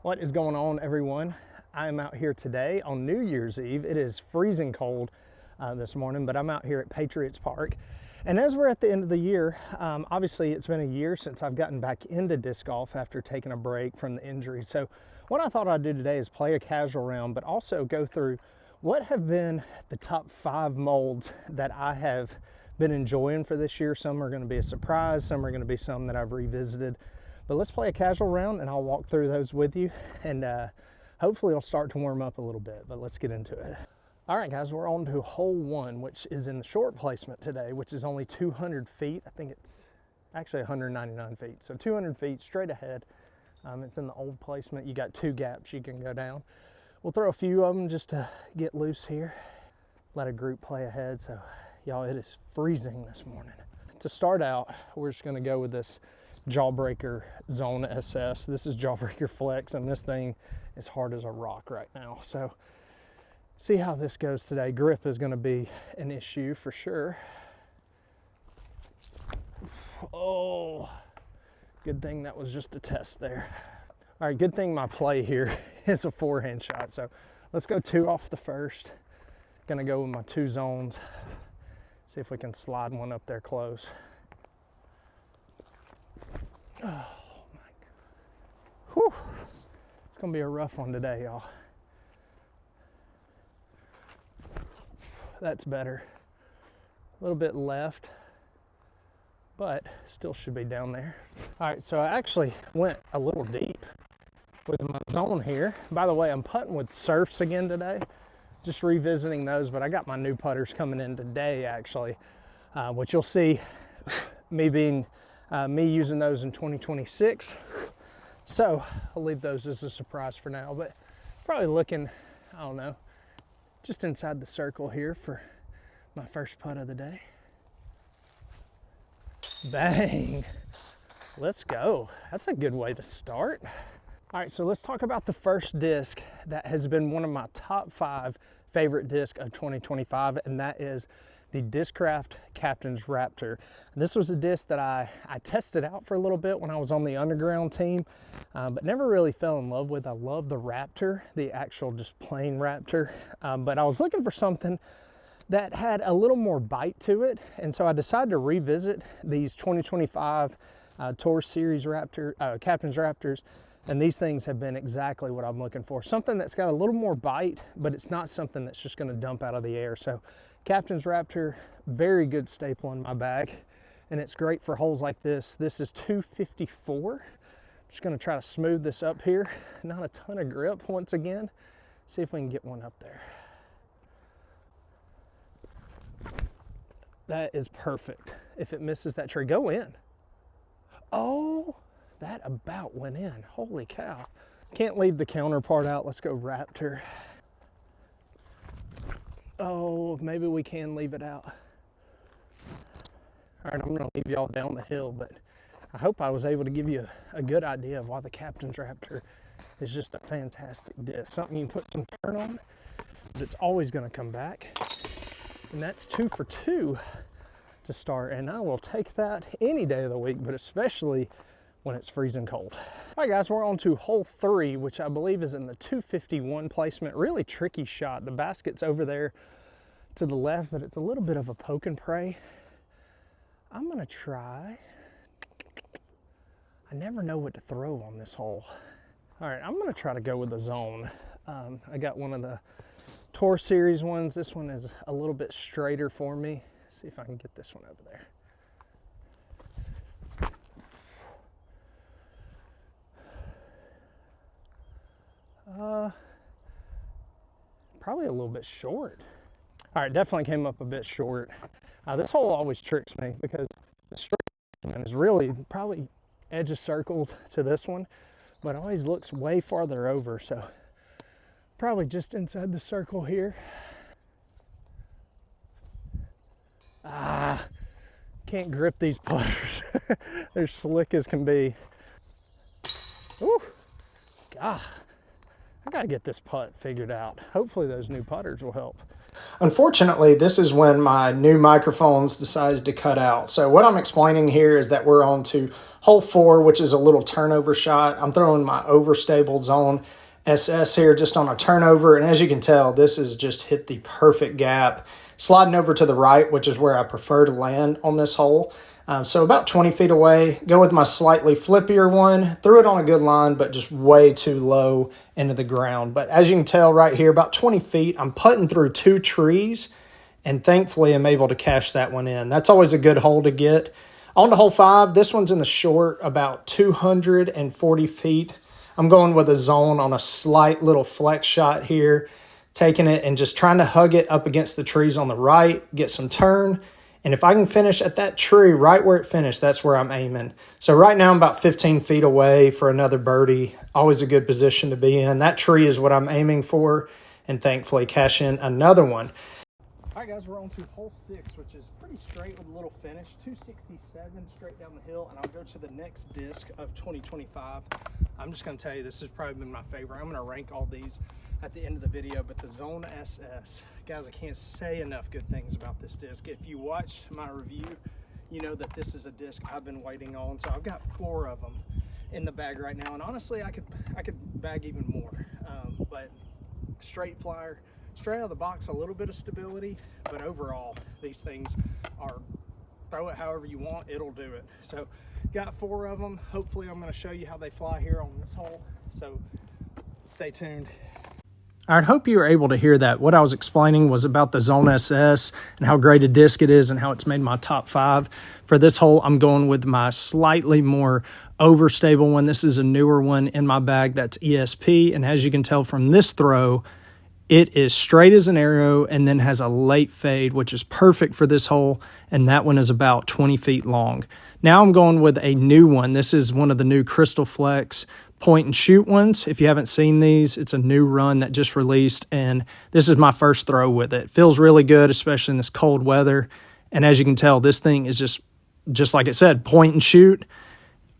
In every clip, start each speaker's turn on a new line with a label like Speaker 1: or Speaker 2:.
Speaker 1: What is going on, everyone? I am out here today on New Year's Eve. It is freezing cold this morning, but I'm out here at Patriots Park. And as we're at the end of the year, obviously it's been a year since I've gotten back into disc golf after taking a break from the injury. So what I thought I'd do today is play a casual round, but also go through what have been the top 5 molds that I have been enjoying for this year. Some are going to be a surprise, some are going to be some that I've revisited. But let's play a casual round and I'll walk through those with you, and hopefully it'll start to warm up a little bit, but let's get into it. All right, guys, we're on to hole 1, which is in the short placement today, which is only 200 feet. I think it's actually 199 feet. So 200 feet straight ahead. It's in the old placement. You got 2 gaps you can go down. We'll throw a few of them just to get loose here. Let a group play ahead. So y'all, it is freezing this morning. To start out, we're just gonna go with this Jawbreaker Zone SS. This is Jawbreaker Flex, and this thing is hard as a rock right now. So see how this goes today. Grip is gonna be an issue for sure. Oh, good thing that was just a test there. All right, good thing my play here is a forehand shot. So let's go 2 off the first. Gonna go with my 2 zones. See if we can slide one up there close. Oh my, whew. It's gonna be a rough one today, y'all. That's better. A little bit left, but still should be down there. All right, so I actually went a little deep with my zone here. By the way, I'm putting with Surfs again today, just revisiting those, but I got my new putters coming in today actually, which you'll see me using those in 2026. So I'll leave those as a surprise for now, but probably looking, I don't know, just inside the circle here for my first putt of the day. Bang, let's go. That's a good way to start. All right, so let's talk about the first disc that has been one of my top 5 favorite discs of 2025, and that is the Discraft Captain's Raptor. This was a disc that I tested out for a little bit when I was on the underground team, but never really fell in love with. I love the Raptor, the actual just plain Raptor, but I was looking for something that had a little more bite to it, and so I decided to revisit these 2025 Tour Series Captain's Raptors, and these things have been exactly what I'm looking for. Something that's got a little more bite, but it's not something that's just gonna dump out of the air. So Captain's Raptor, very good staple in my bag, and it's great for holes like this. This is 254. I'm just gonna try to smooth this up here. Not a ton of grip once again. See if we can get one up there. That is perfect. If it misses that tree, go in. Oh, that about went in. Holy cow. Can't leave the counterpart out. Let's go Raptor. Oh, maybe we can leave it out. All right, I'm gonna leave y'all down the hill, but I hope I was able to give you a good idea of why the Captain's Raptor is just a fantastic disc. Something you can put some turn on, but it's always gonna come back. And that's 2 for 2 to start, and I will take that any day of the week, but especially when it's freezing cold. All right, guys, we're on to hole 3, which I believe is in the 251 placement. Really tricky shot. The basket's over there to the left, but it's a little bit of a poke and pray. I'm gonna try. I never know what to throw on this hole. All right, I'm gonna try to go with the zone. I got one of the Tour Series ones. This one is a little bit straighter for me. See if I can get this one over there. Probably a little bit short. All right, definitely came up a bit short. This hole always tricks me because the straight is really probably edge of circled to this one, but always looks way farther over. So probably just inside the circle here. Can't grip these putters. They're slick as can be. Ooh, God. I gotta get this putt figured out. Hopefully those new putters will help. Unfortunately, this is when my new microphones decided to cut out. So what I'm explaining here is that we're on to hole 4, which is a little turnover shot. I'm throwing my overstable Zone SS here just on a turnover. And as you can tell, this has just hit the perfect gap. Sliding over to the right, which is where I prefer to land on this hole. So about 20 feet away, go with my slightly flippier one, threw it on a good line, but just way too low into the ground. But as you can tell right here, about 20 feet, I'm putting through 2 trees, and thankfully I'm able to cash that one in. That's always a good hole to get. On to hole 5, this one's in the short, about 240 feet. I'm going with a Zone on a slight little flex shot here, taking it and just trying to hug it up against the trees on the right, get some turn. And if I can finish at that tree right where it finished, that's where I'm aiming. So right now I'm about 15 feet away for another birdie. Always a good position to be in. That tree is what I'm aiming for, and thankfully cash in another one. All right, guys, we're on to hole 6, which is pretty straight with a little finish. 267 straight down the hill, and I'll go to the next disc of 2025. I'm just going to tell you, this has probably been my favorite. I'm going to rank all these at the end of the video, but the Zone SS, guys, I can't say enough good things about this disc. If you watched my review, you know that this is a disc I've been waiting on. So I've got 4 of them in the bag right now, and honestly I could bag even more, but straight flyer, straight out of the box, a little bit of stability, but overall these things are, throw it however you want, it'll do it. So got 4 of them. Hopefully I'm going to show you how they fly here on this hole, so stay tuned. I hope you were able to hear that. What I was explaining was about the Zone SS and how great a disc it is and how it's made my top 5. For this hole, I'm going with my slightly more overstable one. This is a newer one in my bag. That's ESP. And as you can tell from this throw, it is straight as an arrow and then has a late fade, which is perfect for this hole. And that one is about 20 feet long. Now I'm going with a new one. This is one of the new Crystal Flex point and shoot ones. If you haven't seen these, it's a new run that just released, and this is my first throw with it. Feels really good, especially in this cold weather. And as you can tell, this thing is just like it said, point and shoot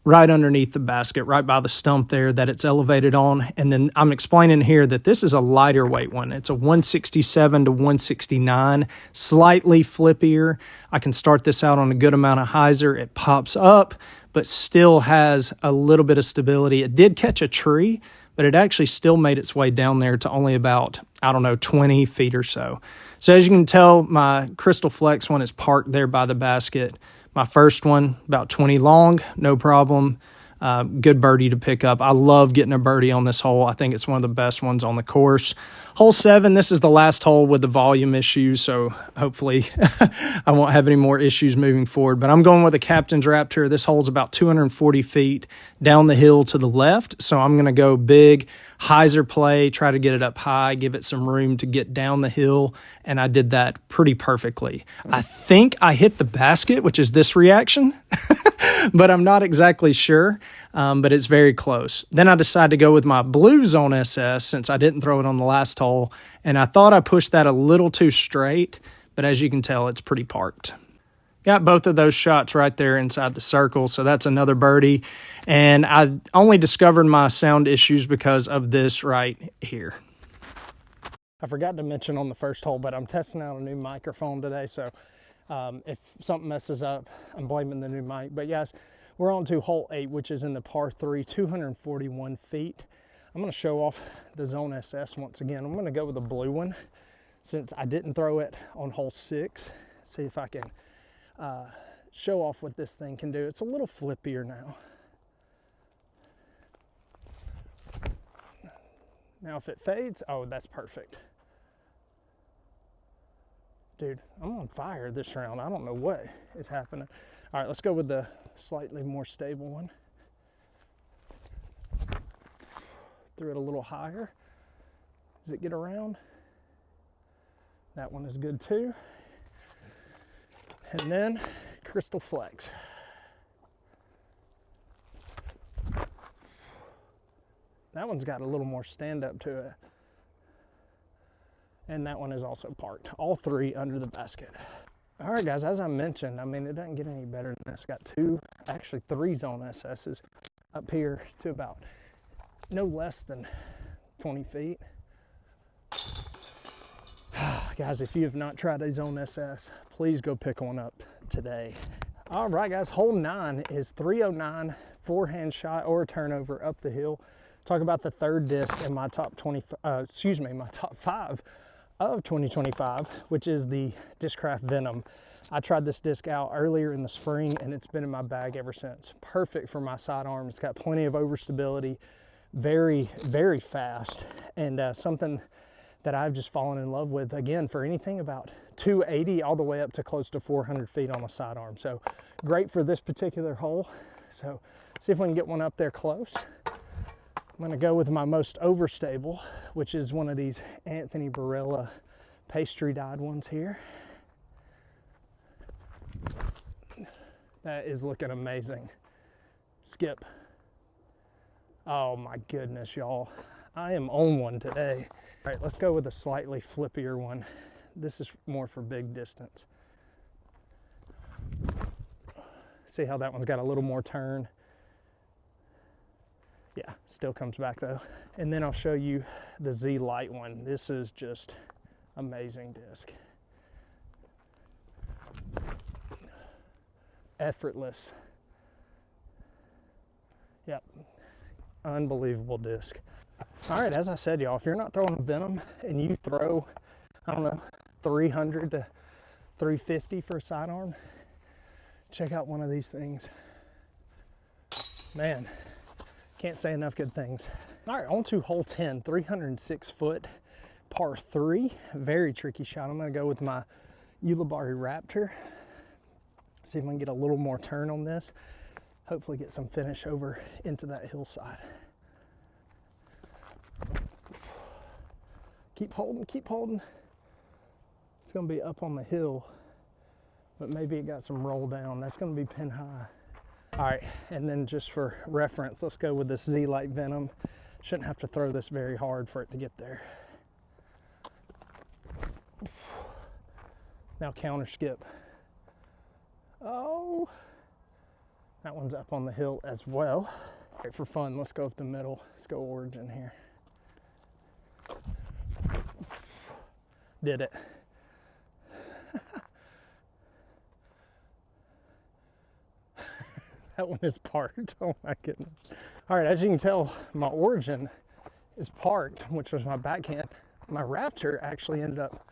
Speaker 1: right underneath the basket, right by the stump there that it's elevated on. And then I'm explaining here that this is a lighter weight one. It's a 167 to 169, slightly flippier. I can start this out on a good amount of hyzer. It pops up, but still has a little bit of stability. It did catch a tree, but it actually still made its way down there to only about, 20 feet or so. So as you can tell, my Crystal Flex one is parked there by the basket. My first one, about 20 long, no problem. Good birdie to pick up. I love getting a birdie on this hole. I think it's one of the best ones on the course. Hole 7, this is the last hole with the volume issues, so hopefully I won't have any more issues moving forward. But I'm going with a Captain's Raptor. This hole's about 240 feet down the hill to the left, so I'm going to go big hyzer play, try to get it up high, give it some room to get down the hill, and I did that pretty perfectly. I think I hit the basket, which is this reaction, but I'm not exactly sure, but it's very close. Then I decided to go with my blue Zone SS since I didn't throw it on the last hole, and I thought I pushed that a little too straight, but as you can tell, it's pretty parked. Got both of those shots right there inside the circle, so that's another birdie. And I only discovered my sound issues because of this right here. I forgot to mention on the first hole, but I'm testing out a new microphone today, so if something messes up, I'm blaming the new mic. But yes, we're on to hole 8, which is in the par 3, 241 feet. I'm going to show off the Zone SS once again. I'm going to go with the blue one since I didn't throw it on hole 6. See if I can show off what this thing can do. It's a little flippier now. Now if it fades, oh, that's perfect. Dude, I'm on fire this round. I don't know what is happening. All right, let's go with the slightly more stable one. Threw it a little higher. Does it get around? That one is good too. And then Crystal Flex. That one's got a little more stand up to it. And that one is also parked. All 3 under the basket. All right, guys, as I mentioned, I mean, it doesn't get any better than this. Got 2, actually 3 Zone SS's up here to about no less than 20 feet. Guys, if you have not tried a Zone SS, please go pick one up today. All right, guys, hole 9 is 309, forehand shot or turnover up the hill. Talk about the third disc in my top 5 of 2025, which is the Discraft Venom. I tried this disc out earlier in the spring and it's been in my bag ever since. Perfect for my sidearm. It's got plenty of overstability, very, very fast, and something that I've just fallen in love with, again, for anything about 280 all the way up to close to 400 feet on a sidearm. So great for this particular hole. So see if we can get one up there close. I'm gonna go with my most overstable, which is one of these Anthony Barilla pastry dyed ones here. That is looking amazing. Skip. Oh my goodness, y'all. I am on one today. All right, let's go with a slightly flippier one. This is more for big distance. See how that one's got a little more turn? Yeah, still comes back though. And then I'll show you the Z Lite one. This is just amazing disc. Effortless. Yep, unbelievable disc. All right, as I said, y'all, if you're not throwing a Venom and you throw, I don't know, 300 to 350 for a sidearm, check out one of these things. Man, can't say enough good things. All right, on to hole 10, 306 foot, par 3, very tricky shot. I'm gonna go with my Ulibarri Raptor. See if I can get a little more turn on this. Hopefully get some finish over into that hillside. Keep holding, keep holding. It's gonna be up on the hill, but maybe it got some roll down. That's gonna be pin high. All right, and then just for reference, let's go with this Z Lite Venom. Shouldn't have to throw this very hard for it to get there. Now counter skip. Oh, that one's up on the hill as well. All right, for fun, let's go up the middle. Let's go origin here. Did it. That one is parked. Oh my goodness. All right, as you can tell, my origin is parked, which was my backhand. My Raptor actually ended up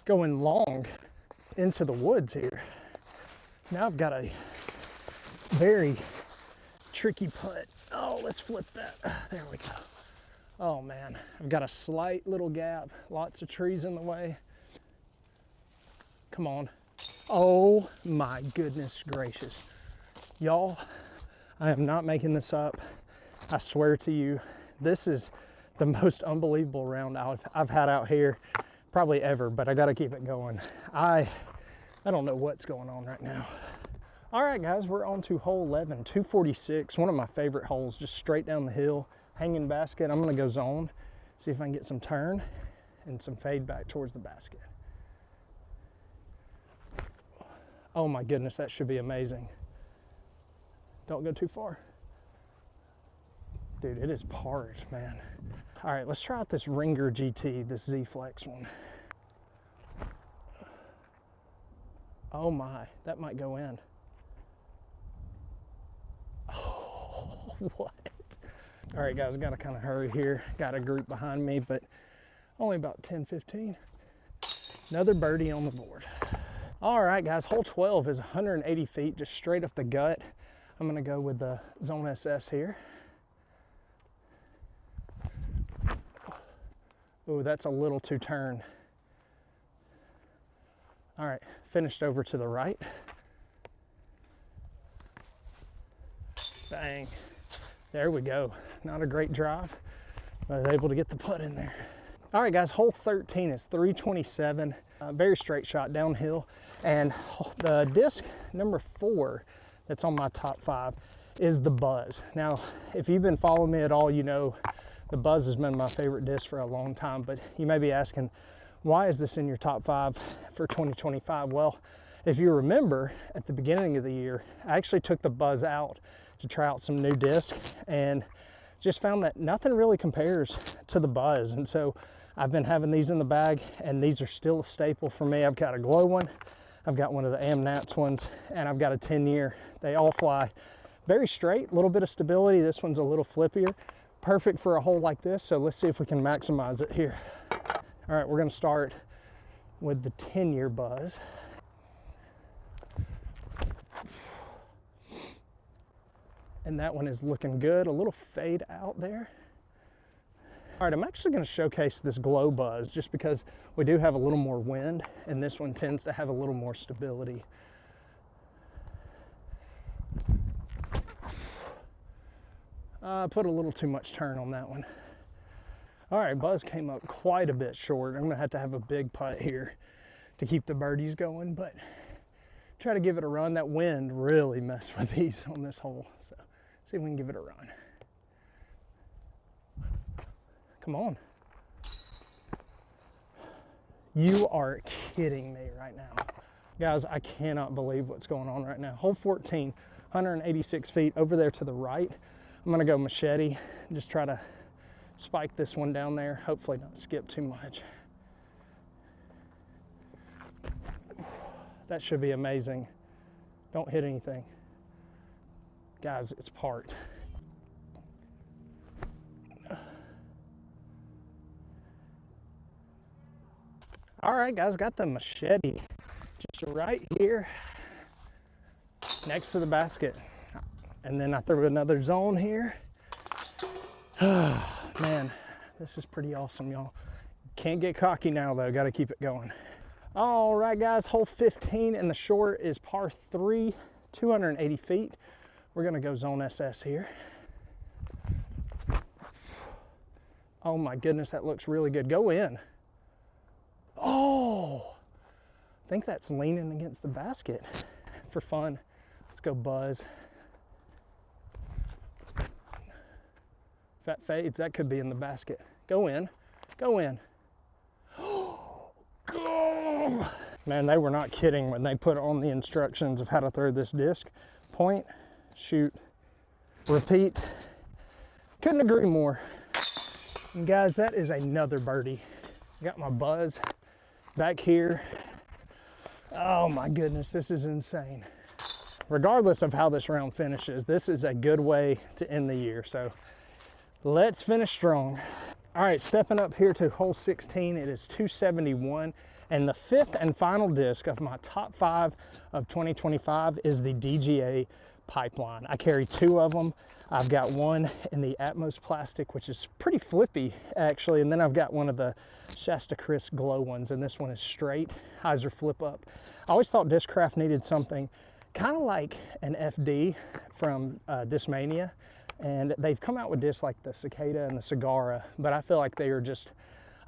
Speaker 1: going long into the woods here. Now I've got a very tricky putt. Oh, let's flip that. There we go. Oh man, I've got a slight little gap, lots of trees in the way. Come on. Oh my goodness gracious. Y'all, I am not making this up. I swear to you, this is the most unbelievable round I've had out here probably ever, but I gotta keep it going. I don't know what's going on right now. All right, guys, we're on to hole 11, 246, one of my favorite holes, just straight down the hill, hanging basket. I'm gonna go zone, see if I can get some turn and some fade back towards the basket. Oh my goodness, that should be amazing. Don't go too far. Dude, it is parked, man. All right, let's try out this Ringer GT, this Z Flex one. Oh my, that might go in. Oh, what? All right, guys, gotta kind of hurry here. Got a group behind me, but only about 10, 15. Another birdie on the board. All right, guys, hole 12 is 180 feet, just straight up the gut. I'm gonna go with the Zone SS here. Oh, that's a little too turn. All right, finished over to the right. Bang, there we go. Not a great drive, but I was able to get the putt in there. All right, guys, hole 13 is 327, very straight shot downhill. And the disc number 4 that's on my top 5 is the Buzz. Now, if you've been following me at all, you know the Buzz has been my favorite disc for a long time, but you may be asking, why is this in your top 5 for 2025? Well, if you remember, at the beginning of the year, I actually took the Buzz out to try out some new disc and just found that nothing really compares to the Buzz. And so I've been having these in the bag, and these are still a staple for me. I've got a glow one, I've got one of the Amnats ones, and I've got a 10-year. They all fly very straight, a little bit of stability. This one's a little flippier. Perfect for a hole like this, so let's see if we can maximize it here. All right, we're gonna start with the 10-year buzz. And that one is looking good, a little fade out there. All right, I'm actually gonna showcase this glow buzz just because we do have a little more wind, and this one tends to have a little more stability. I put a little too much turn on that one. All right, buzz came up quite a bit short. I'm gonna have to have a big putt here to keep the birdies going, but try to give it a run. That wind really messed with these on this hole, so see if we can give it a run. Come on. You are kidding me right now. Guys, I cannot believe what's going on right now. Hole 14, 186 feet over there to the right. I'm gonna go machete, just try to spike this one down there. Hopefully not skip too much. That should be amazing. Don't hit anything. Guys, it's parked. All right, guys, got the machete just right here next to the basket. And then I threw another zone here. Man, this is pretty awesome, y'all. Can't get cocky now, though. Got to keep it going. All right, guys, hole 15 in the short is par 3, 280 feet. We're going to go zone SS here. Oh, my goodness, that looks really good. Go in. Oh, I think that's leaning against the basket for fun. Let's go buzz. If that fades, that could be in the basket. Go in, go in. Go! Man, they were not kidding when they put on the instructions of how to throw this disc. Point, shoot, repeat. Couldn't agree more. And guys, that is another birdie. Got my buzz back here. Oh my goodness, this is insane. Regardless of how this round finishes, this is a good way to end the year. So let's finish strong. All right, stepping up here to hole 16, it is 271. And the fifth and final disc of my top 5 of 2025 is the DGA Pipeline. I carry 2 of them. I've got one in the Atmos plastic, which is pretty flippy actually. And then I've got one of the Shasta Crisp glow ones, and this one is straight, hyzer flip up. I always thought Discraft needed something kind of like an FD from Discmania. And they've come out with discs like the Cicada and the Sagara, but I feel like they are just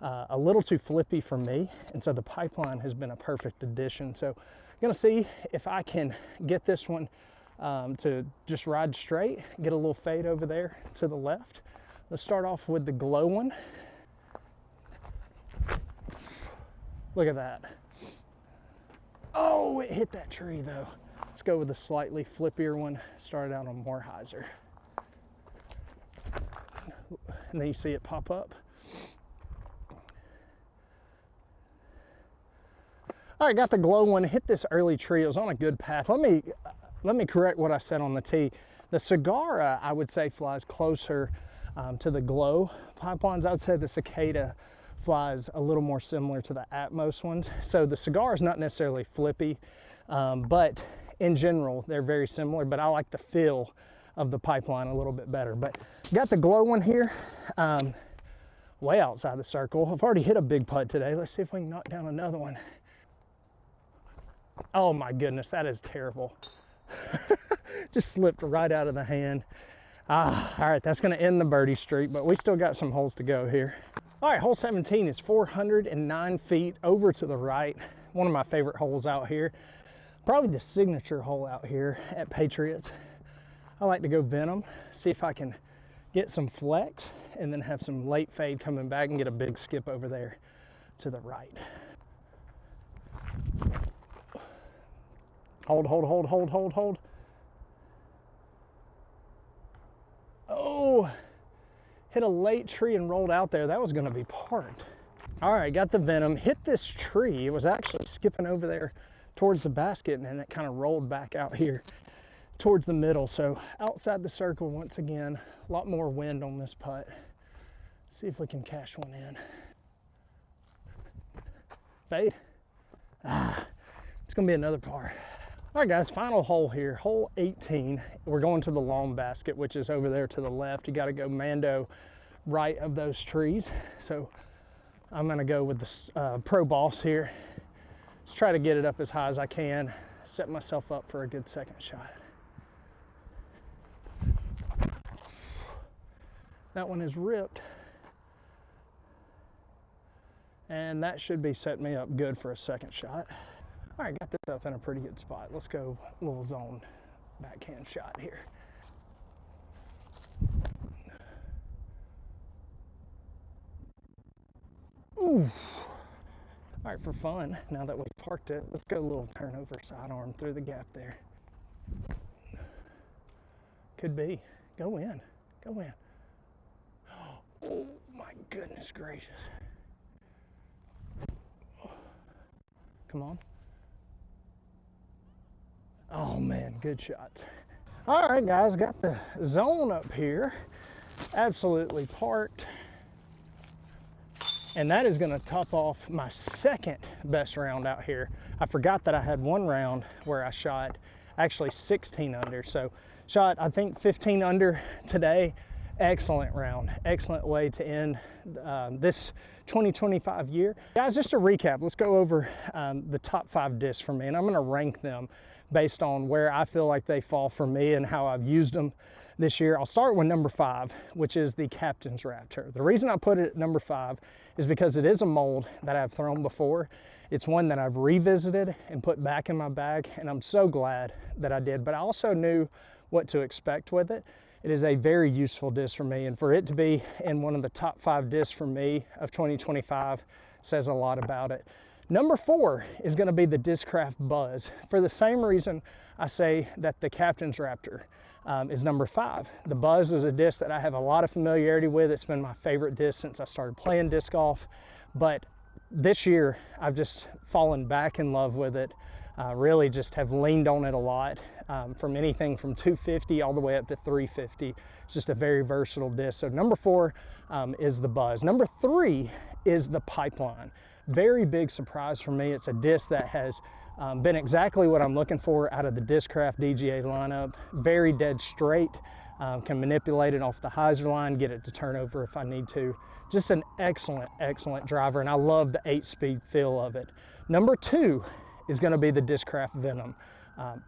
Speaker 1: a little too flippy for me. And so the Pipeline has been a perfect addition. So I'm gonna see if I can get this one to just ride straight, get a little fade over there to the left. Let's start off with the glow one. Look at that. Oh, it hit that tree though. Let's go with a slightly flippier one. Started out on more hyzer. And then you see it pop up. All right, got the glow one, hit this early tree. It was on a good path. Let me correct what I said on the tee. The Sagara, I would say, flies closer to the glow pipelines. I would say the Cicada flies a little more similar to the Atmos ones. So the Sagara is not necessarily flippy, but in general, they're very similar, but I like the feel of the Pipeline a little bit better. But got the glow one here, way outside the circle. I've already hit a big putt today. Let's see if we can knock down another one. Oh my goodness, that is terrible. Just slipped right out of the hand. All right, that's gonna end the birdie streak, but we still got some holes to go here. All right, hole 17 is 409 feet over to the right. One of my favorite holes out here. Probably the signature hole out here at Patriots. I like to go Venom, see if I can get some flex and then have some late fade coming back and get a big skip over there to the right. Hold, hold, hold, hold, hold, hold. Oh, hit a late tree and rolled out there. That was gonna be parked. All right, got the Venom, hit this tree. It was actually skipping over there towards the basket, and then it kind of rolled back out here towards the middle. So outside the circle once again, a lot more wind on this putt. See if we can cash one in. Fade. It's gonna be another par. All right guys, final hole here, hole 18. We're going to the long basket, which is over there to the left. You gotta go Mando right of those trees. So I'm gonna go with the Pro Boss here. Just try to get it up as high as I can, set myself up for a good second shot. That one is ripped. And that should be setting me up good for a second shot. All right, got this up in a pretty good spot. Let's go a little zone backhand shot here. Ooh. All right, for fun, now that we've parked it, let's go a little turnover sidearm through the gap there. Could be. Go in. Go in. Oh my goodness gracious. Come on. Oh man, good shots. All right guys, got the zone up here. Absolutely parked. And that is gonna top off my second best round out here. I forgot that I had one round where I shot actually 16 under. So shot, I think 15 under today. Excellent round, excellent way to end this 2025 year. Guys, just to recap, let's go over the top 5 discs for me, and I'm gonna rank them based on where I feel like they fall for me and how I've used them this year. I'll start with number 5, which is the Captain's Raptor. The reason I put it at number 5 is because it is a mold that I've thrown before. It's one that I've revisited and put back in my bag, and I'm so glad that I did, but I also knew what to expect with it. It is a very useful disc for me, and for it to be in one of the top 5 discs for me of 2025 says a lot about it. Number 4 is gonna be the Discraft Buzz. For the same reason I say that the Captain's Raptor is number 5. The Buzz is a disc that I have a lot of familiarity with. It's been my favorite disc since I started playing disc golf, but this year I've just fallen back in love with it. Really just have leaned on it a lot, from anything from 250 all the way up to 350. It's just a very versatile disc. So number 4 is the Buzz. Number 3 is the Pipeline. Very big surprise for me. It's a disc that has been exactly what I'm looking for out of the Discraft DGA lineup. Very dead straight, can manipulate it off the hyzer line, get it to turn over if I need to. Just an excellent, excellent driver, and I love the 8-speed feel of it. Number 2 is gonna be the Discraft Venom.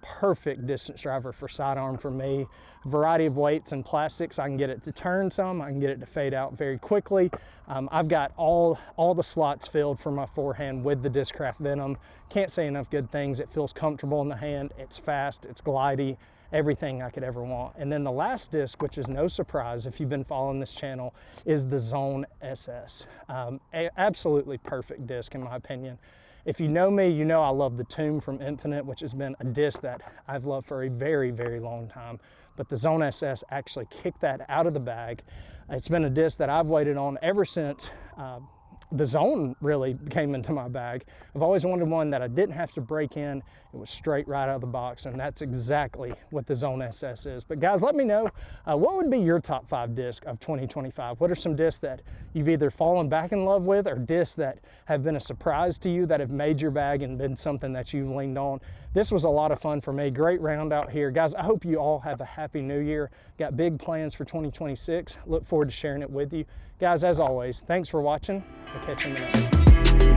Speaker 1: Perfect distance driver for sidearm for me. Variety of weights and plastics. I can get it to turn some, I can get it to fade out very quickly. I've got all the slots filled for my forehand with the Discraft Venom. Can't say enough good things. It feels comfortable in the hand, it's fast, it's glidey, everything I could ever want. And then the last disc, which is no surprise if you've been following this channel, is the Zone SS. Absolutely perfect disc in my opinion. If you know me, you know I love the Tomb from Infinite, which has been a disc that I've loved for a very, very long time. But the Zone SS actually kicked that out of the bag. It's been a disc that I've waited on ever since the Zone really came into my bag. I've always wanted one that I didn't have to break in. It was straight right out of the box, and that's exactly what the Zone SS is. But guys, let me know, what would be your top 5 discs of 2025? What are some discs that you've either fallen back in love with, or discs that have been a surprise to you, that have made your bag and been something that you've leaned on? This was a lot of fun for me. Great round out here. Guys, I hope you all have a happy new year. Got big plans for 2026. Look forward to sharing it with you. Guys, as always, thanks for watching. I'll catch you in the next one.